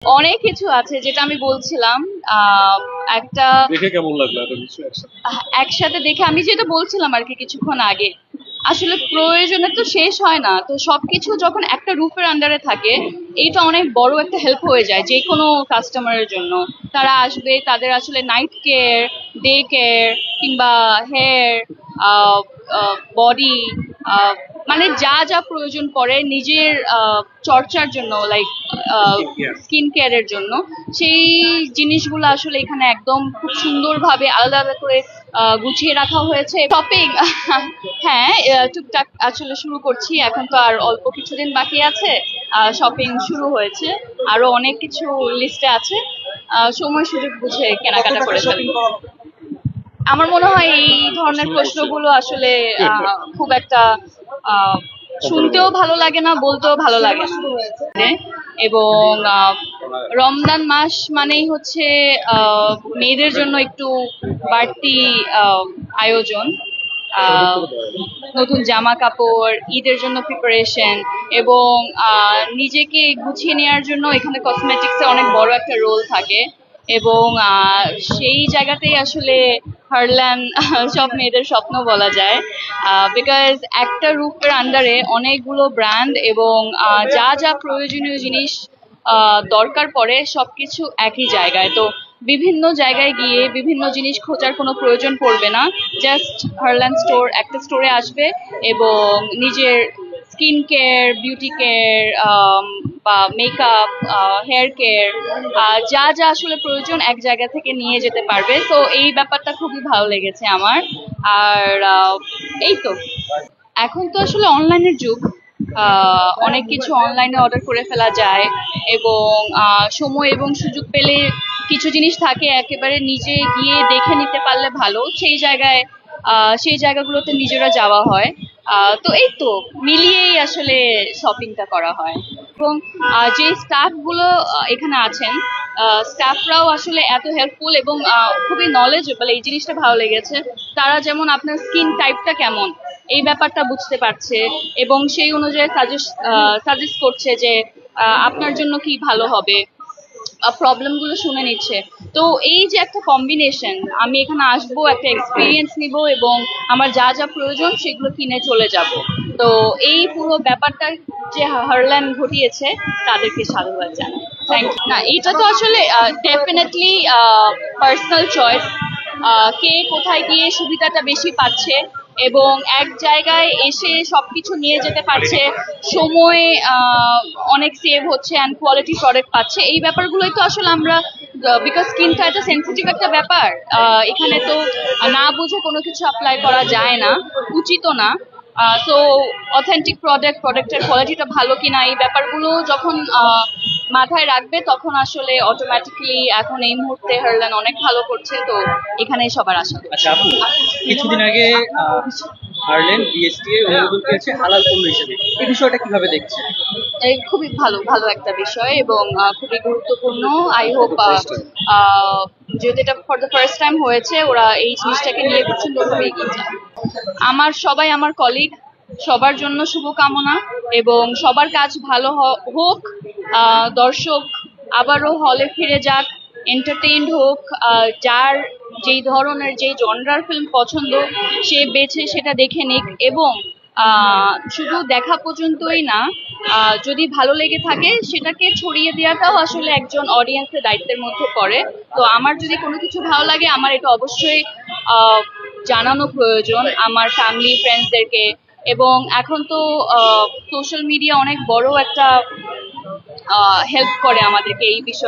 অনেক কিছু আছে যেটা আমি বলছিলাম। একটা দেখে কেমন লাগলো এত কিছু একসাথে? একসাথে দেখে আমি যেটা বলছিলাম আর কি কিছুক্ষণ আগে, আসলে প্রয়োজনে তো শেষ হয় না, তো সবকিছু যখন একটা রুফের আন্ডারে থাকে এইটা অনেক বড় একটা হেল্প হয়ে যায় যে কোনো কাস্টমারের জন্য। তারা আসবে, তাদের আসলে নাইট কেয়ার, ডে কেয়ার কিংবা হেয়ার, বডি, মানে যা যা প্রয়োজন পড়ে নিজের চর্চার জন্য, লাইক স্কিন কেয়ারের জন্য, সেই জিনিসগুলো আসলে এখানে একদম খুব সুন্দরভাবে আলাদা আলাদা করে গুছিয়ে রাখা হয়েছে। শপিং হ্যাঁ, টুকটাক আসলে শুরু করছি, এখন তো আর অল্প কিছুদিন বাকি আছে। শপিং শুরু হয়েছে, আরো অনেক কিছু লিস্টে আছে। সময় সুযোগ বুঝে কেনাকাটা করে ফেলবো। আমার মনে হয় এই ধরনের প্রশ্নগুলো আসলে খুব একটা আহ, শুনতেও ভালো লাগে না, বলতেও ভালো লাগে না। এবং রমজান মাস মানেই হচ্ছে মেয়েদের জন্য একটু বাড়তি আয়োজন, আহ, নতুন জামা কাপড়, ঈদের জন্য প্রিপারেশন, এবং নিজেকে গুছিয়ে নেওয়ার জন্য এখানে কসমেটিক্সে অনেক বড় একটা রোল থাকে। এবং সেই জায়গাতেই আসলে হারল্যান্ড সব মেয়েদের স্বপ্ন বলা যায়, বিকজ একটা রুফের আন্ডারে অনেকগুলো ব্র্যান্ড এবং যা যা প্রয়োজনীয় জিনিস দরকার পড়ে সবকিছু একই জায়গায়। তো বিভিন্ন জায়গায় গিয়ে বিভিন্ন জিনিস খোঁজার কোনো প্রয়োজন পড়বে না, জাস্ট হারল্যান্ড স্টোর, একটা স্টোরে আসবে এবং নিজের স্কিন কেয়ার, বিউটি কেয়ার, বা মেকআপ, হেয়ার কেয়ার, যা যা আসলে প্রয়োজন এক জায়গা থেকে নিয়ে যেতে পারবে। তো এই ব্যাপারটা খুবই ভালো লেগেছে আমার। আর এই তো, এখন তো আসলে অনলাইনের যুগ, অনেক কিছু অনলাইনে অর্ডার করে ফেলা যায়। এবং সময় এবং সুযোগ পেলে কিছু জিনিস থাকে একেবারে নিজে গিয়ে দেখে নিতে পারলে ভালো, সেই জায়গাগুলোতে নিজেরা যাওয়া হয়। তো এই তো মিলিয়েই আসলে শপিংটা করা হয়। এবং যে স্টাফ গুলো এখানে আছেন, স্টাফরাও আসলে এত হেল্পফুল এবং খুবই নলেজেবল, এই জিনিসটা ভালো লেগেছে। তারা যেমন আপনার স্কিন টাইপটা কেমন এই ব্যাপারটা বুঝতে পারছে এবং সেই অনুযায়ী সাজেস্ট করছে যে আপনার জন্য কি ভালো হবে, প্রবলেম গুলো শুনে নিচ্ছে। তো এই যে একটা কম্বিনেশন, আমি এখানে আসবো, একটা এক্সপিরিয়েন্স নিব এবং আমার যা যা প্রয়োজন সেগুলো কিনে চলে যাব। তো এই পুরো ব্যাপারটা যে হারল্যান্ড ঘটিয়েছে তাদেরকে সাধুবাদ জানাই। Thank you. না, এটা তো আসলে ডেফিনেটলি পার্সোনাল চয়েস, কে কোথায় গিয়ে সুবিধাটা বেশি পাচ্ছে এবং এক জায়গায় এসে সবকিছু নিয়ে যেতে পারছে, সময় অনেক সেভ হচ্ছে অ্যান্ড কোয়ালিটি প্রোডাক্ট পাচ্ছে, এই ব্যাপারগুলোই তো আসলে আমরা, বিকজ স্কিনটা একটা সেন্সিটিভ একটা ব্যাপার, এখানে তো না বুঝে কোনো কিছু অ্যাপ্লাই করা যায় না, উচিতও না। তো অথেন্টিক প্রোডাক্টের কোয়ালিটিটা ভালো কিনা এই ব্যাপারগুলো যখন মাথায় রাখবে তখন আসলে অটোমেটিকলি এখন এই মুহূর্তে হারল্যান্ড অনেক ভালো করছে, তো এখানেই সবার আশা। আচ্ছা আপু, কিছুদিন আগে হারল্যান্ড বিএসটি এর অনুমোদন পেয়েছে হালাল পণ্য হিসেবে, এই বিষয়টা কিভাবে দেখছেন? এই খুবই ভালো ভালো একটা বিষয় এবং খুবই গুরুত্বপূর্ণ। আই হোপ যেহেতু এটা ফর দ্য ফার্স্ট টাইম হয়েছে, ওরা এই জিনিসটাকে নিয়ে খুব সুন্দরভাবে এগিয়ে যায়। আমার কলিগ সবার জন্য শুভকামনা এবং সবার কাজ ভালো হোক, দর্শক আবারও হলে ফিরে যাক, এন্টারটেইনড হোক, যার যেই ধরনের যেই জনরার ফিল্ম পছন্দ সে বেছে সেটা দেখে নিক। এবং শুধু দেখা পর্যন্তই না, যদি ভালো লেগে থাকে সেটাকে ছড়িয়ে দেওয়াটাও আসলে একজন অডিয়েন্সের দায়িত্বের মধ্যে পড়ে। তো আমার যদি কোনো কিছু ভালো লাগে আমার এটা অবশ্যই জানানো প্রয়োজন আমার ফ্যামিলি ফ্রেন্ডসদেরকে। এবং এখন তো সোশ্যাল মিডিয়া অনেক বড় একটা হেল্প করে আমাদেরকে এই বিষয়ে।